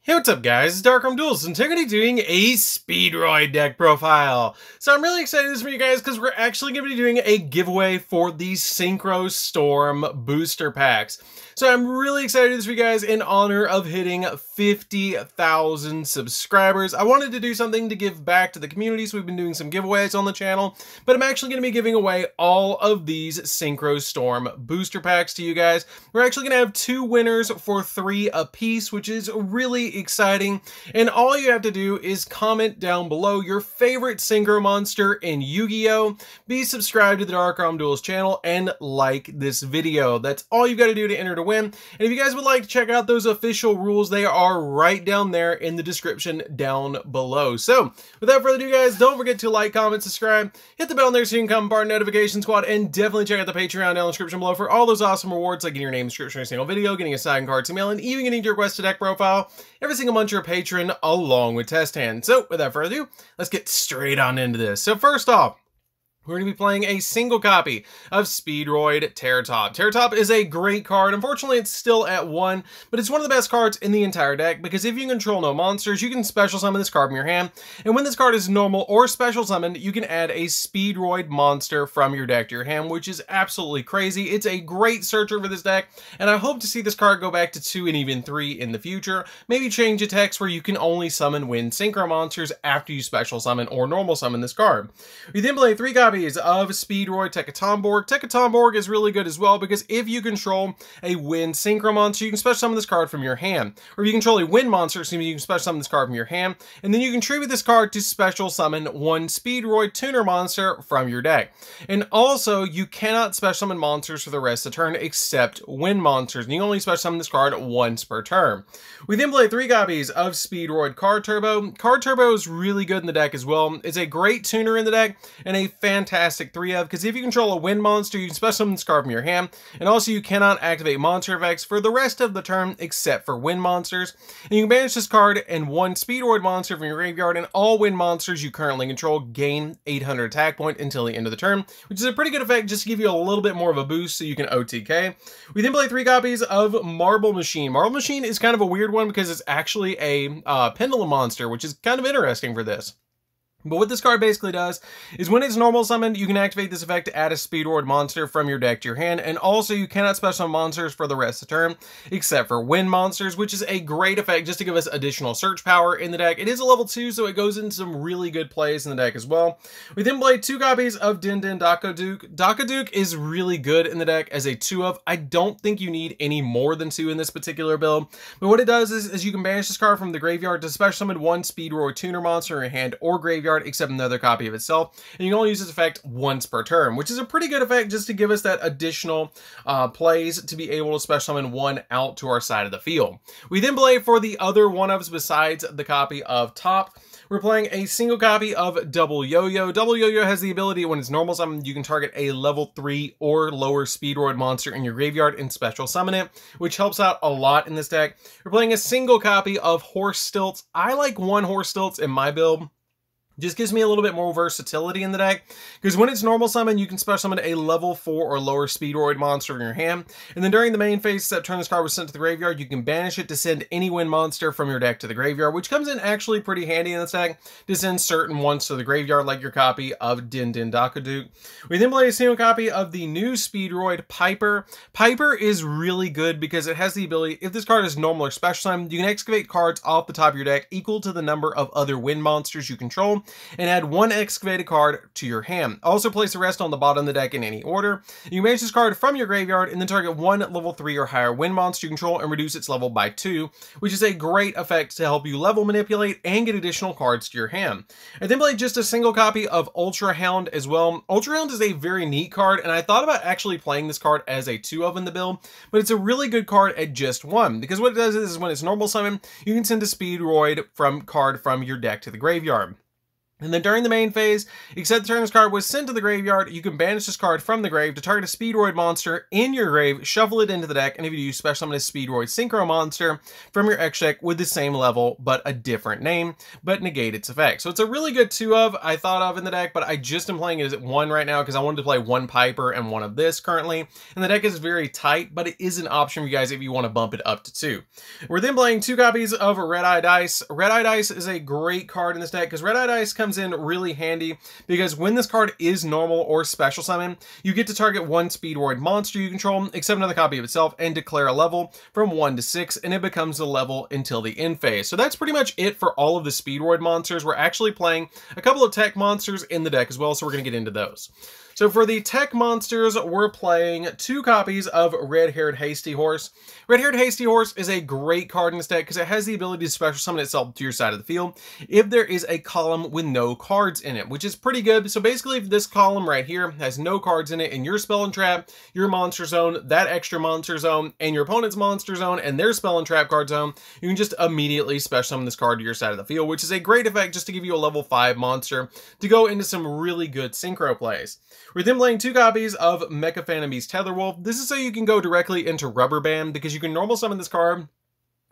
Hey, what's up guys, it's DarkArmedDuelist, and today I'm going to be doing a Speedroid deck profile. So I'm really excited this for you guys because we're actually going to be doing a giveaway for these Synchro Storm booster packs. So I'm really excited this for you guys in honor of hitting 50,000 subscribers. I wanted to do something to give back to the community, so we've been doing some giveaways on the channel, but I'm actually going to be giving away all of these Synchro Storm booster packs to you guys. We're actually going to have 2 winners for 3 apiece, which is really exciting, and all you have to do is comment down below your favorite Synchro monster in Yu-Gi-Oh! Be subscribed to the DarkArmedDuelist channel and like this video. That's all you've got to do to enter to win. And if you guys would like to check out those official rules, they are right down there in the description down below. So without further ado guys, don't forget to like, comment, subscribe, hit the bell there so you can come part of the notification squad, and definitely check out the Patreon down in the description below for all those awesome rewards like getting your name in the description of a single video, getting a signed card to mail, and even getting your requested deck profile every single month you're a patron along with test hands. So without further ado, let's get straight on into this. So first off, we're going to be playing a single copy of Speedroid Terratop. Terratop is a great card. Unfortunately, it's still at 1, but it's one of the best cards in the entire deck because if you control no monsters, you can special summon this card from your hand. And when this card is normal or special summoned, you can add a Speedroid monster from your deck to your hand, which is absolutely crazy. It's a great searcher for this deck, and I hope to see this card go back to 2 and even 3 in the future. Maybe change a text where you can only summon when Synchro monsters after you special summon or normal summon this card. We then play 3 copies of Speedroid Tekatomborg. Tekatomborg is really good as well because if you control a wind synchro monster, you can special summon this card from your hand. Or if you control a wind monster, you can special summon this card from your hand, and then you contribute this card to special summon 1 Speedroid tuner monster from your deck. And also, you cannot special summon monsters for the rest of the turn except wind monsters, and you only special summon this card once per turn. We then play 3 copies of Speedroid Card Turbo. Card Turbo is really good in the deck as well. It's a great tuner in the deck and a fantastic 3 of, because if you control a wind monster, you can special summon this card from your hand, and also you cannot activate monster effects for the rest of the turn except for wind monsters. And you can banish this card and 1 Speedroid monster from your graveyard, and all wind monsters you currently control gain 800 attack point until the end of the turn, which is a pretty good effect just to give you a little bit more of a boost so you can OTK. We then play 3 copies of Marble Machine. Marble Machine is kind of a weird one because it's actually a pendulum monster, which is kind of interesting for this. But what this card basically does is when it's normal summoned, you can activate this effect to add a Speedroid monster from your deck to your hand, and also you cannot special summon monsters for the rest of the turn except for wind monsters, which is a great effect just to give us additional search power in the deck. It is a level 2, so it goes into some really good plays in the deck as well. We then play 2 copies of Din Din Dakaduke. Dakaduke is really good in the deck as a 2 of. I don't think you need any more than 2 in this particular build, but what it does is you can banish this card from the graveyard to special summon 1 Speedroid tuner monster in your hand or graveyard except another copy of itself, and you can only use this effect once per turn, which is a pretty good effect just to give us that additional plays to be able to special summon 1 out to our side of the field. We then play for the other 1-ofs besides the copy of Top. We're playing a single copy of Double Yo-Yo. Double Yo-Yo has the ability when it's normal summon, you can target a level 3 or lower Speedroid monster in your graveyard and special summon it, which helps out a lot in this deck. We're playing a single copy of Horse Stilts. I like 1 Horse Stilts in my build. Just gives me a little bit more versatility in the deck, because when it's normal summon, you can special summon a level 4 or lower Speedroid monster in your hand, and then during the main phase, that turn this card was sent to the graveyard, you can banish it to send any wind monster from your deck to the graveyard, which comes in actually pretty handy in this deck to send certain ones to the graveyard, like your copy of Din Din Dakaduke. We then play a single copy of the new Speedroid Piper. Piper is really good because it has the ability, if this card is normal or special summon, you can excavate cards off the top of your deck equal to the number of other wind monsters you control, and add 1 excavated card to your hand. Also place the rest on the bottom of the deck in any order. You can banish this card from your graveyard and then target 1 level 3 or higher wind monster you control and reduce its level by 2, which is a great effect to help you level manipulate and get additional cards to your hand. I then play just a single copy of Ultra Hound as well. Ultra Hound is a very neat card, and I thought about actually playing this card as a 2-of in the build, but it's a really good card at just 1, because what it does is when it's normal summon, you can send a Speedroid card from your deck to the graveyard. And then during the main phase, except the turn this card was sent to the graveyard, you can banish this card from the grave to target a Speedroid monster in your grave, shuffle it into the deck, and if you do, special summon a Speedroid Synchro monster from your X deck with the same level, but a different name, but negate its effect. So it's a really good 2-of, I thought of in the deck, but I just am playing it as 1 right now because I wanted to play 1 Piper and 1 of this currently. And the deck is very tight, but it is an option for you guys if you want to bump it up to 2. We're then playing 2 copies of Red Eye Dice. Red Eye Dice is a great card in this deck because Red Eye Dice comes in really handy because when this card is normal or special summon, you get to target 1 Speedroid monster you control, except another copy of itself, and declare a level from 1 to 6, and it becomes a level until the end phase. So that's pretty much it for all of the Speedroid monsters. We're actually playing a couple of tech monsters in the deck as well, so we're going to get into those. So for the tech monsters, we're playing 2 copies of Red-Haired Hasty Horse. Red-Haired Hasty Horse is a great card in this deck because it has the ability to special summon itself to your side of the field if there is a column with no cards in it, which is pretty good. So basically, if this column right here has no cards in it and your spell and trap, your monster zone, that extra monster zone, and your opponent's monster zone and their spell and trap card zone, you can just immediately special summon this card to your side of the field, which is a great effect just to give you a level 5 monster to go into some really good synchro plays. We're then playing 2 copies of Mecha Phantom Beast Tetherwolf. This is so you can go directly into Rubber Band because you can normal summon this card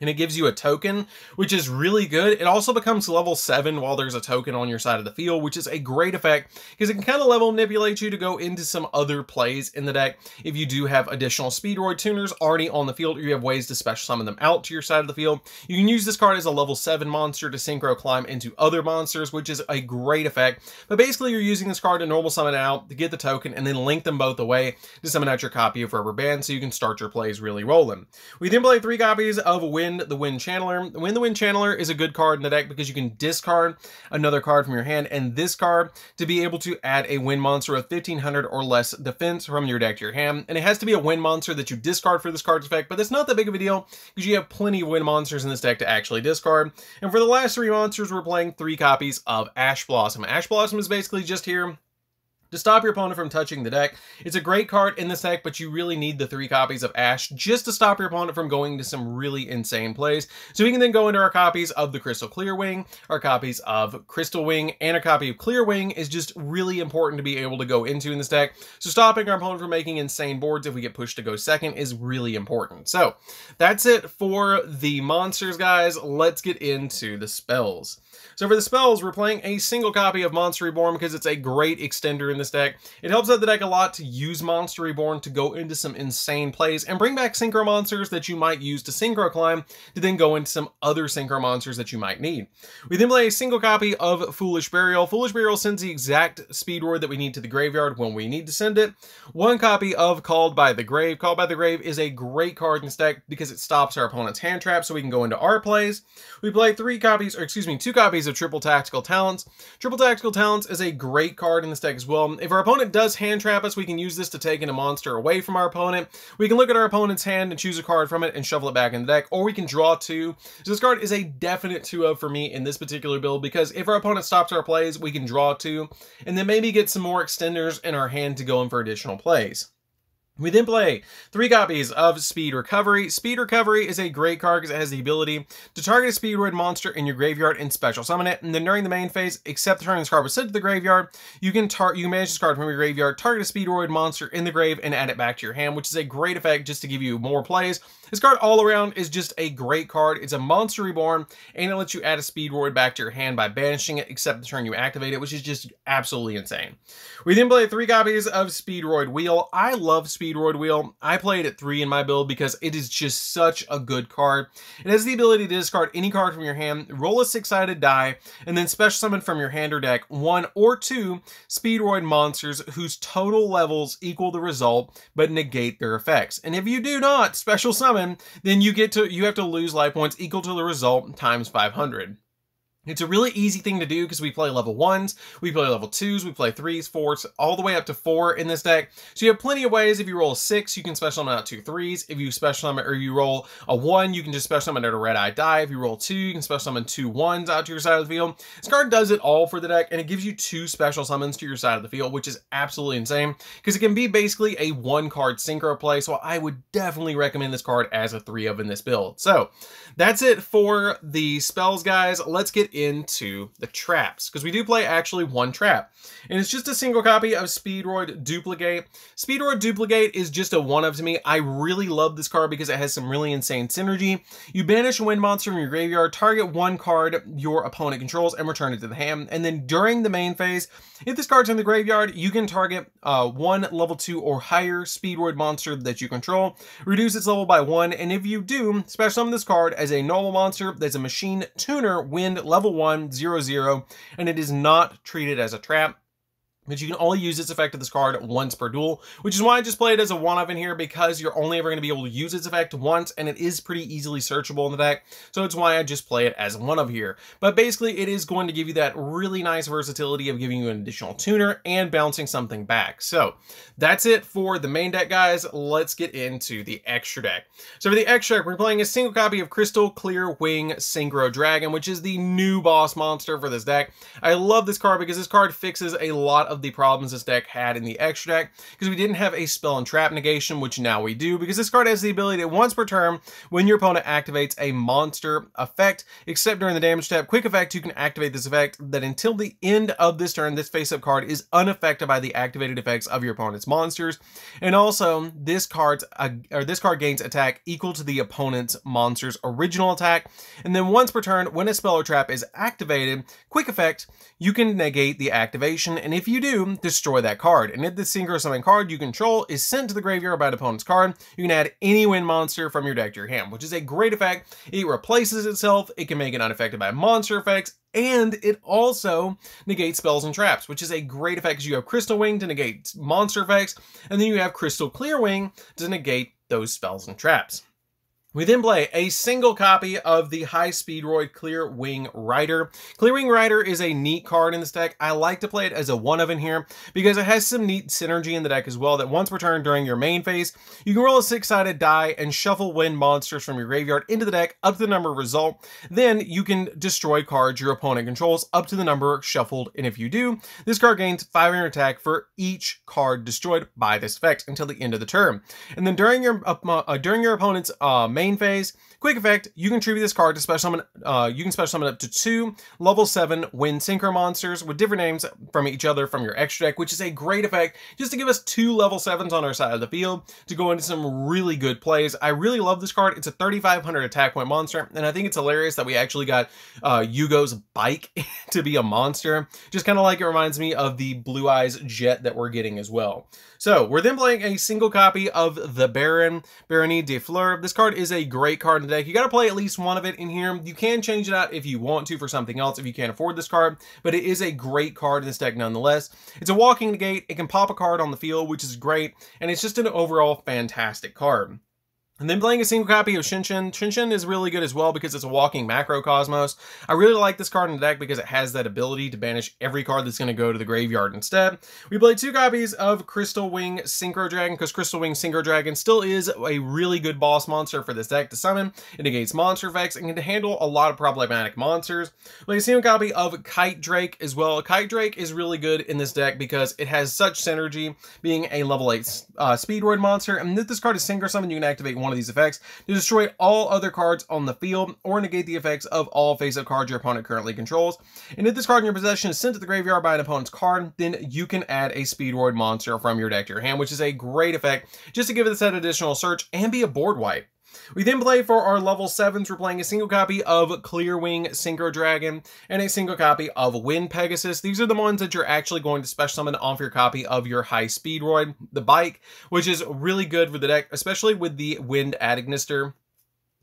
and it gives you a token, which is really good. It also becomes level 7 while there's a token on your side of the field, which is a great effect because it can kind of level manipulate you to go into some other plays in the deck if you do have additional Speedroid tuners already on the field or you have ways to special summon them out to your side of the field. You can use this card as a level 7 monster to synchro climb into other monsters, which is a great effect. But basically, you're using this card to normal summon out to get the token and then link them both away to summon out your copy of Rubber Band so you can start your plays really rolling. We then play 3 copies of Wind the Wind Channeler. Wind the Wind Channeler is a good card in the deck because you can discard another card from your hand and this card to be able to add a wind monster of 1500 or less defense from your deck to your hand. And it has to be a wind monster that you discard for this card's effect, but that's not that big of a deal because you have plenty of wind monsters in this deck to actually discard. And for the last 3 monsters, we're playing 3 copies of Ash Blossom. Ash Blossom is basically just here to stop your opponent from touching the deck. It's a great card in this deck, but you really need the 3 copies of Ash just to stop your opponent from going to some really insane plays. So we can then go into our copies of the Crystal Clear Wing, our copies of Crystal Wing, and a copy of Clear Wing is just really important to be able to go into in this deck. So stopping our opponent from making insane boards if we get pushed to go second is really important. So that's it for the monsters, guys. Let's get into the spells. So for the spells, we're playing a single copy of Monster Reborn because it's a great extender in this deck. It helps out the deck a lot to use Monster Reborn to go into some insane plays and bring back synchro monsters that you might use to synchro climb to then go into some other synchro monsters that you might need. We then play a single copy of Foolish Burial. Foolish Burial sends the exact Speedroid that we need to the graveyard when we need to send it. 1 copy of Called by the Grave. Called by the Grave is a great card in this deck because it stops our opponent's hand trap so we can go into our plays. We play 2 copies of Triple Tactical Talents. Triple Tactical Talents is a great card in this deck as well. If our opponent does hand trap us, we can use this to take in a monster away from our opponent. We can look at our opponent's hand and choose a card from it and shuffle it back in the deck, or we can draw 2. So this card is a definite 2-of for me in this particular build because if our opponent stops our plays, we can draw 2 and then maybe get some more extenders in our hand to go in for additional plays. We then play 3 copies of Speed Recovery. Speed Recovery is a great card because it has the ability to target a Speedroid monster in your graveyard and special summon it. And then during the main phase, except the turn this card was sent to the graveyard, you can manage this card from your graveyard, target a Speedroid monster in the grave, and add it back to your hand, which is a great effect just to give you more plays. This card all around is just a great card. It's a Monster Reborn, and it lets you add a Speedroid back to your hand by banishing it, except the turn you activate it, which is just absolutely insane. We then play 3 copies of Speedroid Wheel. I love Speedroid Wheel. I play it at 3 in my build because it is just such a good card. It has the ability to discard any card from your hand, roll a 6-sided die, and then special summon from your hand or deck 1 or 2 Speedroid monsters whose total levels equal the result but negate their effects. And if you do not special summon, then you have to lose life points equal to the result times 500. It's a really easy thing to do because we play level 1s, we play level 2s, we play 3s, 4s, all the way up to 4 in this deck. So you have plenty of ways. If you roll a 6, you can special summon out 2 3s. If you special summon, or you roll a 1, you can just special summon out a Red Eye Die. If you roll 2, you can special summon 2 1s out to your side of the field. This card does it all for the deck, and it gives you 2 special summons to your side of the field, which is absolutely insane because it can be basically a 1-card synchro play. So I would definitely recommend this card as a 3-of in this build. So that's it for the spells, guys. Let's get into the traps, because we do play actually one trap. And it's just a single copy of Speedroid Duplicate. Speedroid Duplicate is just a one-of to me. I really love this card because it has some really insane synergy. You banish a wind monster from your graveyard, target one card your opponent controls, and return it to the hand. And then during the main phase, if this card's in the graveyard, you can target one level 2 or higher Speedroid monster that you control, reduce its level by 1, and if you do, special summon this card as a normal monster that's a machine tuner wind level 1, 0/0, and it is not treated as a trap. But you can only use its effect of this card once per duel, which is why I just play it as a one-of in here, because you're only ever going to be able to use its effect once, and it is pretty easily searchable in the deck, so it's why I just play it as a one-of here. But basically, it is going to give you that really nice versatility of giving you an additional tuner and bouncing something back. So that's it for the main deck, guys. Let's get into the extra deck. So for the extra deck, we're playing a single copy of Crystal Clear Wing Synchro Dragon, which is the new boss monster for this deck. I love this card because this card fixes a lot of the problems this deck had in the extra deck, because we didn't have a spell and trap negation, which now we do, because this card has the ability that once per turn, when your opponent activates a monster effect, except during the damage step, quick effect, you can activate this effect that until the end of this turn, this face-up card is unaffected by the activated effects of your opponent's monsters. And also, this card gains attack equal to the opponent's monster's original attack. And then once per turn, when a spell or trap is activated, quick effect, you can negate the activation, and if you do, destroy that card. And if the Synchro Summon card you control is sent to the graveyard by an opponent's card, you can add any wind monster from your deck to your hand, which is a great effect. It replaces itself, it can make it unaffected by monster effects, and it also negates spells and traps, which is a great effect because you have Crystal Wing to negate monster effects, and then you have Crystal Clear Wing to negate those spells and traps. We then play a single copy of the High Speedroid Clear Wing Rider. Clear Wing Rider is a neat card in this deck. I like to play it as a one-of in here because it has some neat synergy in the deck as well, that once per turn during your main phase, you can roll a 6-sided die and shuffle wind monsters from your graveyard into the deck up to the number result. Then you can destroy cards your opponent controls up to the number shuffled, and if you do, this card gains 500 attack for each card destroyed by this effect until the end of the turn. And then during your opponent's main phase, quick effect, you can tribute this card to special summon. You can special summon up to 2 level 7 wind synchro monsters with different names from each other from your extra deck, which is a great effect just to give us 2 level 7s on our side of the field to go into some really good plays. I really love this card. It's a 3,500 attack point monster, and I think it's hilarious that we actually got Yugioh's bike to be a monster. Just kind of like it reminds me of the Blue Eyes jet that we're getting as well. So we're then playing a single copy of the Baronnie de Fleur. This card is a great card in the deck. You got to play at least one of it in here. You can change it out if you want to for something else if you can't afford this card, but it is a great card in this deck nonetheless. It's a walking negate. It can pop a card on the field, which is great, and it's just an overall fantastic card. And then playing a single copy of Shinshin. Shinshin is really good as well because it's a walking macrocosmos. I really like this card in the deck because it has that ability to banish every card that's going to go to the graveyard instead. We played 2 copies of Crystal Wing Synchro Dragon because Crystal Wing Synchro Dragon still is a really good boss monster for this deck to summon. It negates monster effects and can handle a lot of problematic monsters. We played a single copy of Kite Drake as well. Kite Drake is really good in this deck because it has such synergy, being a level 8 Speedroid monster. And if this card is Synchro Summon, you can activate one of these effects to destroy all other cards on the field or negate the effects of all face-up cards your opponent currently controls. And if this card in your possession is sent to the graveyard by an opponent's card, then you can add a Speedroid monster from your deck to your hand, which is a great effect just to give it a set additional search and be a board wipe. We then play for our level 7s. We're playing a single copy of Clear Wing Synchro Dragon and a single copy of Wind Pegasus. These are the ones that you're actually going to special summon off your copy of your High Speedroid, the bike, which is really good for the deck, especially with the Wind Adagnister,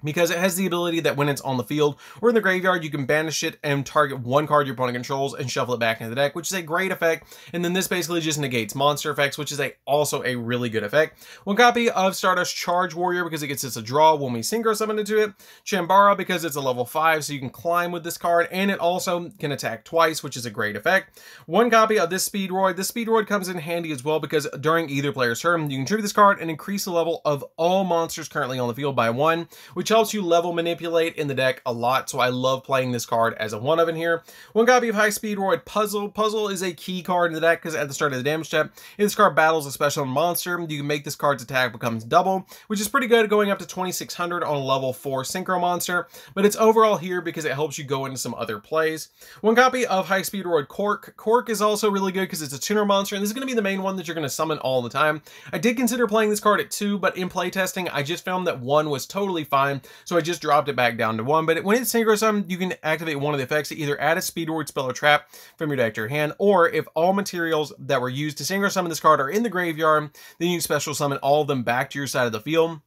because it has the ability that when it's on the field or in the graveyard, you can banish it and target one card your opponent controls and shuffle it back into the deck, which is a great effect. And then this basically just negates monster effects, which is also a really good effect. 1 copy of Stardust Charge Warrior because it gets us a draw when we synchro summon into it. Chambara because it's a level 5, so you can climb with this card, and it also can attack twice, which is a great effect. 1 copy of this Speedroid. This Speedroid comes in handy as well because during either player's turn, you can tribute this card and increase the level of all monsters currently on the field by 1, which helps you level manipulate in the deck a lot, so I love playing this card as a one of in here. One copy of High Speedroid Puzzle. Puzzle is a key card in the deck because at the start of the damage step, if this card battles a special monster, you can make this card's attack becomes double, which is pretty good, going up to 2600 on a level 4 Synchro monster, but it's overall here because it helps you go into some other plays. One copy of High Speedroid Cork. Cork is also really good because it's a tuner monster, and this is going to be the main one that you're going to summon all the time. I did consider playing this card at 2, but in playtesting, I just found that 1 was totally fine, so I just dropped it back down to 1. But when it's Synchro summoned, you can activate one of the effects to either add a Speedroid spell or trap from your deck to your hand, or if all materials that were used to Synchro summon this card are in the graveyard, then you can special summon all of them back to your side of the field,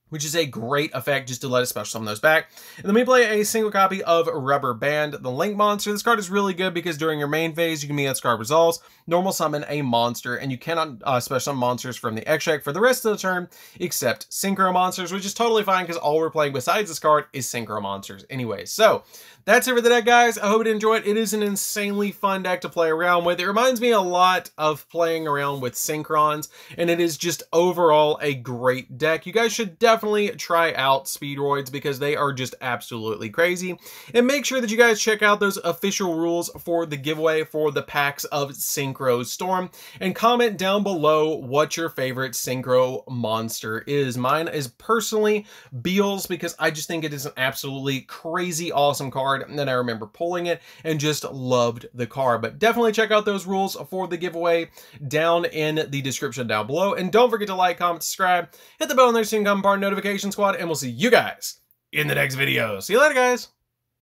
which is a great effect just to let us special summon those back. And then we play a single copy of Rubber Band, the Link monster. This card is really good because during your main phase, you can make that card resolves, normal summon a monster, and you cannot special summon monsters from the extract for the rest of the turn, except Synchro monsters, which is totally fine because all we're playing besides this card is Synchro monsters anyway. So that's it for the deck, guys. I hope you enjoyed it. It is an insanely fun deck to play around with. It reminds me a lot of playing around with Synchrons, and it is just overall a great deck. You guys should definitely try out Speedroids because they are just absolutely crazy. And make sure that you guys check out those official rules for the giveaway for the packs of Synchro Storm, and comment down below what your favorite Synchro monster is. Mine is personally Beals because I just think it is an absolutely crazy awesome card. And then I remember pulling it and just loved the card. But definitely check out those rules for the giveaway down in the description down below. And don't forget to like, comment, subscribe, hit the bell on there so you can become part of the notification squad. And we'll see you guys in the next video. See you later, guys.